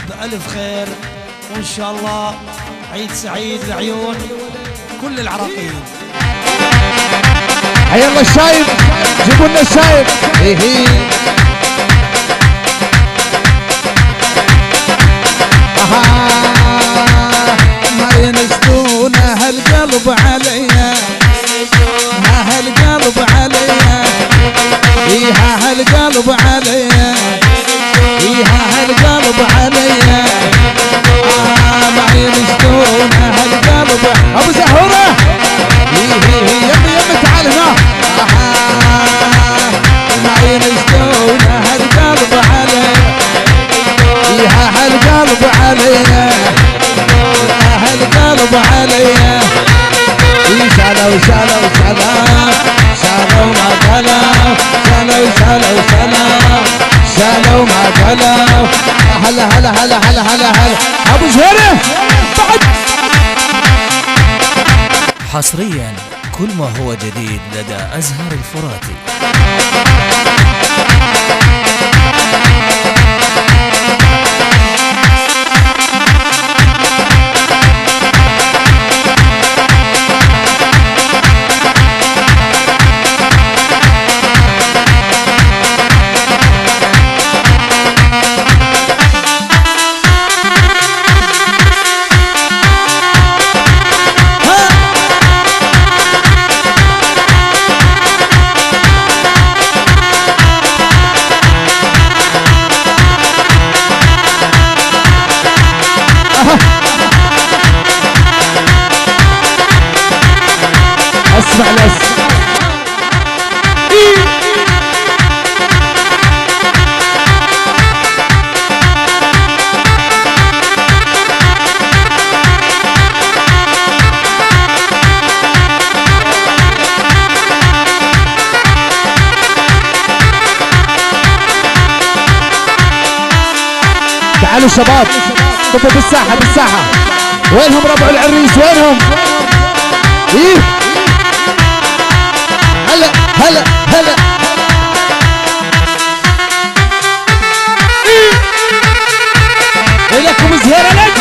بألف خير، وإن شاء الله عيد سعيد لعيون كل العراقيين. حيا الله الشايب، جيبوا لنا الشايب. ما ينسون هالقلب عليا، هالقلب عليا، هالقلب عليا، هالقلب عليا. ما ينسون هالقلب. ابو زهوره يمي تعال هنا. ما ينسون هالقلب عليا، هالقلب عليا، هالقلب عليا. شالوا شالوا شالوا شالوا ما قالوا، شالوا شالوا شالوا شالوا ما قالوا. هلا هلا هلا هلا هلا هلا ابو زهيره بعد. حصريا كل ما هو جديد لدى أزهر الفراتي. اسمع لس تعالوا شباب، طبوا بالساحة بالساحة. وينهم ربع العريس؟ وينهم؟ ايه هلا هلا هلا. ايه لكم زهيرة لك.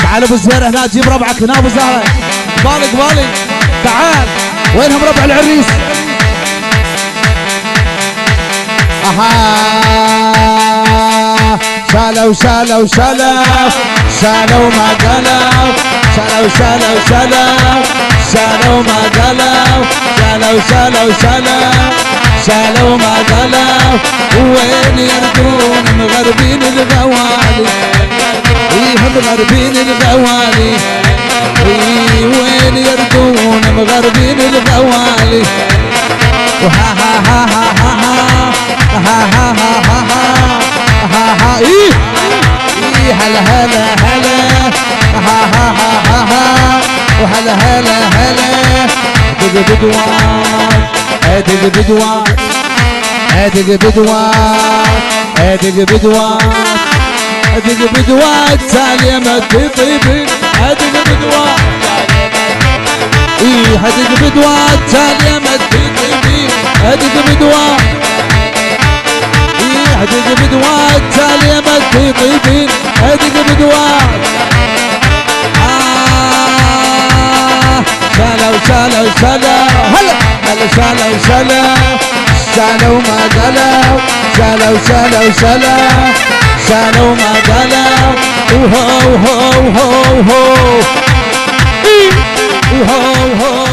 تعال ابو زهير هنا، جيب ربعك هنا ابو زهير. قبالي قبالي تعال. وينهم ربع العريس؟ شالوا شالوا شالوا شالوا ما قالوا، شالوا شالوا شالوا شالوا ما قالوا، شالوا شالوا شالوا شالوا ما قالوا. وين يردون مغربين الغوالي، مغربين الغوالي. وين يردون مغربين الغوالي. وها ها ها ها ها ها ها ها ها. هلا هلا هلا ها ها ها ها. وهلا هلا هلا. ادق بدوان ادق بدوان ادق بدوان ادق بدوان ادق بدوان. تالي ما تطيبين ادق بدوان. ايه ادق بدوان تالي ما تطيبين ادق بدوان. ايه ادق بدوان تالي ما تطيبين ادق بدوان. شالوا شالوا شالوا هلا هلا شالوا شالوا شالوا ما قالوا، شالوا شالوا شالوا شالوا ما قالوا. وهو هو هو هو هو هو